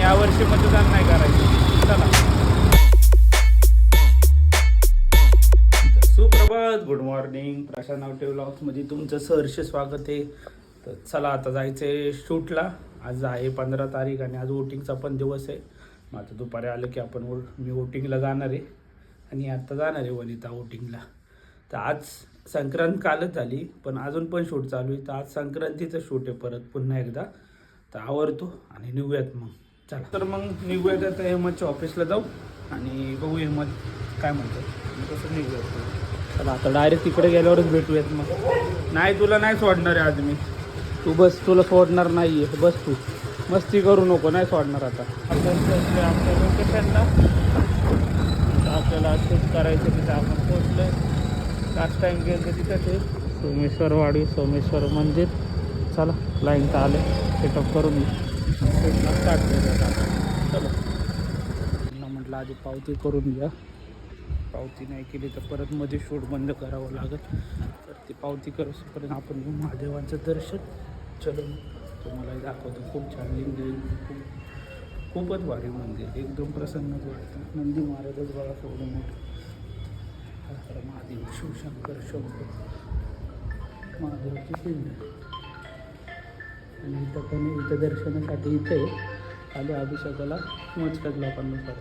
यावर्षी मतदान नाही करायचं. चला. सुप्रभात, गुड मॉर्निंग. प्रशांत नावटे व्लॉग्समध्ये तुमचं सहर्ष स्वागत आहे. तर चला आता जायचं आहे शूटला. आज आहे 15 तारीख आणि आज वोटिंगचा पण दिवस आहे. मग आता दुपारी आलं की मी वोटिंगला जाणार आहे आणि आता जाणार आहे वनिता वोटिंगला. तर आज संक्रांत कालच झाली पण अजून पण शूट चालू आहे. तर आज संक्रांतीचं शूट आहे परत पुन्हा एकदा. तर आवरतो आणि निघूयात मग. चला तर मग निघूयात. आता हेमतच्या ऑफिसला जाऊ आणि बघू हेमत काय म्हणतात कसं निघूयात. चला आता डायरेक्ट तिकडे गेल्यावरच भेटूयात मग. नाही तुला नाही सोडणार आहे आज मी. तू बस, तुला सोडणार नाही आहे. बस तू मस्ती करू नको, नाही सोडणार आता. आपल्या लोकेशनला आपल्याला शूट करायचं तिथं आपण पोचलं. लास्ट टाईम गेलं तर तिथं ते सोमेश्वरवाडी सोमेश्वर मंदिर. चला लाईन तर आले, सेटअप करून स्टार्ट करूया आता. चला म्हटलं आधी पावती करून घ्या. पावती नाही केली तर परत मध्ये शूट बंद करावं लागेल. तर ती पावती करूपर्यंत आपण महादेवांचं दर्शन. चलो तुम्हाला दाखवतो. खूप छान लिंग आहे, खूपच भारी मंदिर, एकदम प्रसन्नच वाटतं. नंदी महाराजच बघा एवढं मोठं. महादेव शिवशंकर शंकर महादेवाची पिंड. आणि इथं दर्शनासाठी इथे आले अभिषेकाला मोजक्याच लोकांनुसार.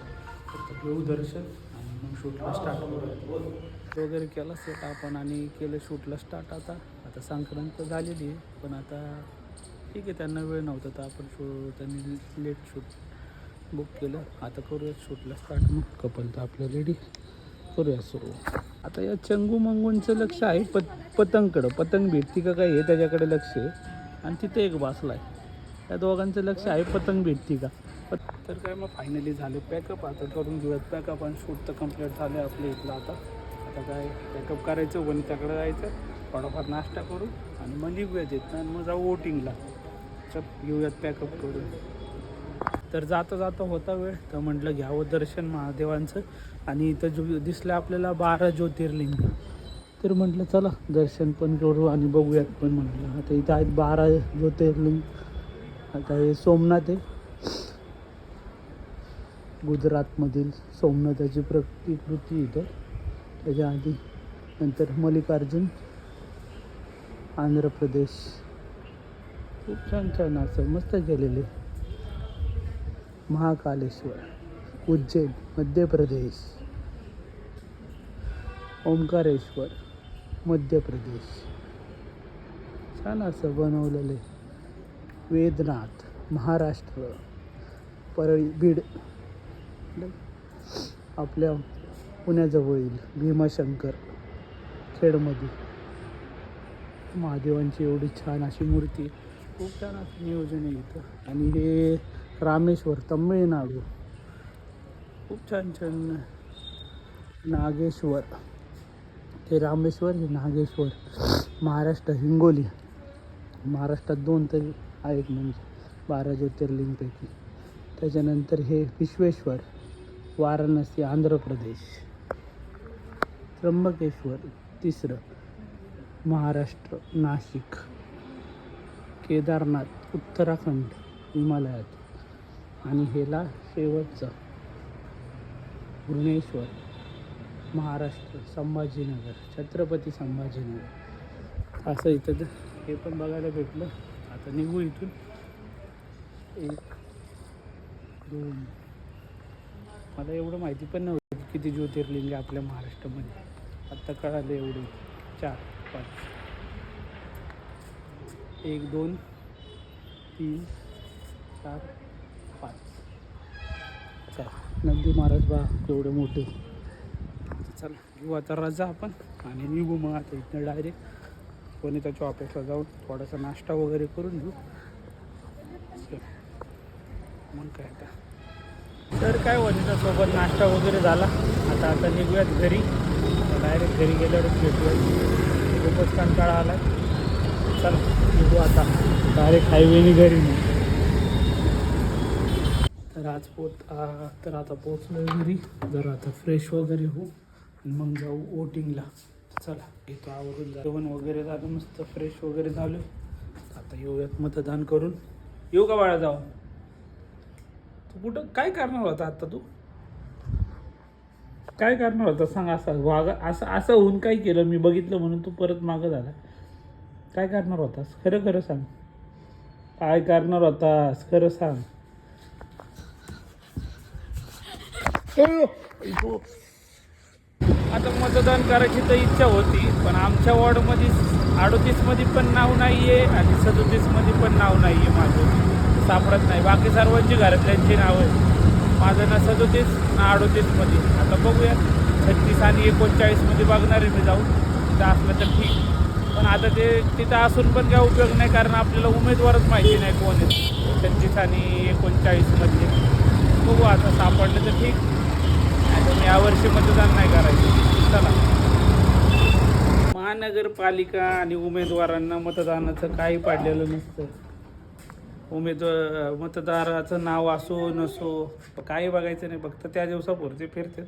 तर घेऊ दर्शन आणि मग शूटला स्टार्ट करू. वगैरे केला सेट आपण आणि केलं शूटला स्टार्ट. आता संक्रांत झालेली आहे पण आता ठीक आहे, त्यांना वेळ नव्हता तर आपण त्यांनी लेट शूट बुक केलं. आता करूया शूटला स्टार्ट. मग कपल तर आपलं रेडी, करूया सुरू. आता या चंगू मंगूंचं लक्ष आहे पतंगकडं. पतंग भेटती का काय हे त्याच्याकडे लक्ष आहे. आणि तिथे एक बसला आहे. त्या दोघांचं लक्ष आहे पतंग भेटती का. तर काय मग फायनली झालं पॅकअप. आता करून घेऊयात पॅकअप. आणि शूट तर कंप्लीट झालं आहे आपल्या इथलं. आता काय पॅकअप करायचं, वनिताकडे जायचं, थोडाफार नाश्ता करू आणि मग निघूयात येत आणि मग जाऊ वोटिंगला. चल घेऊयात पॅकअप करून. तर जाता होता वेळ तर म्हटलं घ्यावं दर्शन महादेवांचं. आणि इथं जो दिसलं आपल्याला 12 ज्योतिर्लिंग. तर म्हटलं चला दर्शन पण करू आणि बघूयात पण. म्हटलं आता इथं आहेत 12 ज्योतिर्लिंग. आता हे सोमनाथ आहे, गुजरातमधील सोमनाथाची प्रतिकृती इथं. त्याच्या आधी नंतर मल्लिकार्जुन, आंध्र प्रदेश. खूप छान असं मस्त केलेले. महाकालेश्वर उज्जैन मध्य प्रदेश, ओंकारेश्वर मध्य प्रदेश. छान असं बनवलेले. वेदनाथ महाराष्ट्र, परळी बीड आपल्या पुण्याजवळील भीमाशंकर खेडमध्ये. महादेवांची एवढी छान अशी मूर्ती. खूप छान असं नियोजन आहे इथं. आणि हे रामेश्वर तमिळनाडू. खूप छान नागेश्वर. हे रामेश्वर, हे नागेश्वर महाराष्ट्र. हिंगोली महाराष्ट्रात 2 तरी आहेत म्हणजे 12 ज्योतिर्लिंगपैकी. त्याच्यानंतर हे विश्वेश्वर वाराणसी आंध्र प्रदेश. त्र्यंबकेश्वर 3रं महाराष्ट्र नाशिक. केदारनाथ उत्तराखंड हिमालयात. आणि हेला शेवटचं भुवनेश्वर महाराष्ट्र संभाजीनगर छत्रपती संभाजीनगर. असं इथं हे पण बघायला भेटलं. आता निघू इथून. 1 2 मला एवढं माहिती पण नव्हतं किती ज्योतिर्लिंग आहे आपल्या महाराष्ट्रामध्ये. आत्ता कळालं एवढे 4 5 1 2 3 4 5. चला नंदी महाराज बा एवढे मोठे. चला घेऊ आता रजा आपण आणि निघू मग. आता इथनं डायरेक्ट वनिताच्या ऑफिसला जाऊन थोडासा नाश्ता वगैरे करून घेऊ. मग काय आता. तर काय वनितासोबत नाश्ता वगैरे झाला. आता निघूयात घरी. डायरेक्ट घरी गेल्यावरच भेटूयात. खूपच कंटाळा आला. चला निघू आता डायरेक्ट हायवेने घरी. मग तर आता पोचलो घरी. जरा आता फ्रेश वगैरे होऊ आणि मग जाऊ वोटिंगला. चला इथं आवरून जेवण वगैरे झालं, मस्त फ्रेश वगैरे झालं. आता येऊयात मतदान करून. येऊ का बाळा जाऊ. तू कुठं काय करणार होता आता तू? काय करणार होता सांग? असं होऊन काय केलं मी बघितलं म्हणून तू परत मागं झाला? काय करणार होतास? खरं खरं सांग. काय करणार होतास? खरं सांग. आता मतदान करायची तर इच्छा होती, पण आमच्या वॉर्डमध्ये 38मध्ये पण नाव नाही आहे आणि 37मध्ये पण नाव नाही आहे. माझं सापडत नाही. बाकी सर्वांची घरातल्यांची नावं आहे. माझं ना 37 ना 38मध्ये. आता बघूया 36 आणि 39मध्ये बघणार आहे मी जाऊन. तिथं असलं तर ठीक, पण आता ते तिथं असून पण काय उपयोग नाही, कारण आपल्याला उमेदवारच माहिती नाही कोण आहे 36 आणि 39मध्ये. बघू आता सापडलं तर ठीक, आता मी यावर्षी मतदान नाही करायचं. चला. महानगरपालिका आणि उमेदवारांना मतदानाचं काही पाडलेलं नसतं. मतदाराचं नाव असो नसो काही बघायचं नाही, फक्त त्या दिवसापुरते फिरतात.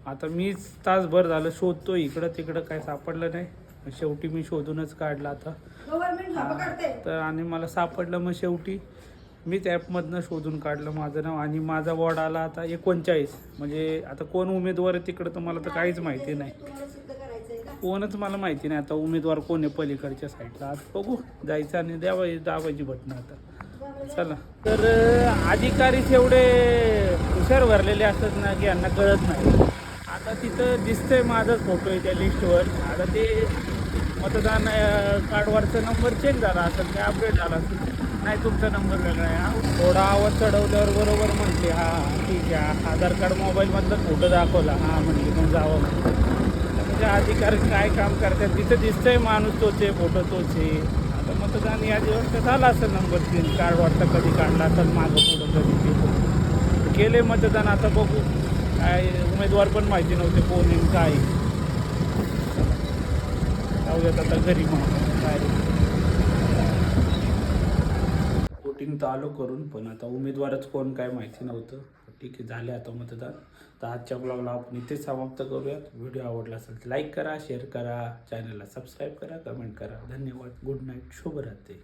आता मीच तासभर झालं शोधतो इकडं तिकडं, काय सापडलं नाही. शेवटी मी शोधूनच काढलं आता तर, आणि मला सापडलं. मग शेवटी मीच ॲपमधनं शोधून काढलं माझं नाव आणि माझा वॉर्ड आला आता 39. म्हणजे आता कोण उमेदवार आहे तिकडं तर मला तर काहीच माहिती नाही. कोणच मला माहिती नाही आता उमेदवार कोण आहे पलीकडच्या साईडला. आज बघू, जायचं आणि दाबायची बटणं आता. चला. तर अधिकारीच एवढे हुशार भरलेले असतात ना की यांना कळत नाही. आता तिथं दिसतंय माझाच फोटो आहे त्या लिस्टवर. आता ते मतदान कार्डवरचा नंबर चेंज झाला असेल, काय अपडेट झाला असेल. नाही, तुमचा नंबर वेगळा आहे. थोडा आवाज चढवल्यावर बरोबर म्हटले हां ठीक आहे. आधार कार्ड मोबाईलमधला फोटो दाखवला, हां म्हणले मग जावं. म्हणजे अधिकारी काय काम करतात तिथं दिसतंय माणूस तोच आहे, फोटो तोच आहे. आता मतदान या दिवस झाला असेल नंबर 3 कार्डवरचा कधी काढला असेल मागं पुढं कधी ते केले मतदान. आता बघू, काय उमेदवार पण माहिती नव्हते कोण आहे काय. जाऊयात आता घरी मग काय. वोटिंग तर आलो करून, पण आता उमेदवारच कोण काय माहिती नव्हतं. ठीक आहे, झाले आता मतदान. तर आजच्या ब्लॉगला आपण इथेच समाप्त करूयात. व्हिडिओ आवडला असेल तर लाईक करा, शेअर करा, चॅनलला सबस्क्राईब करा, कमेंट करा. धन्यवाद. गुड नाईट, शुभरात्री.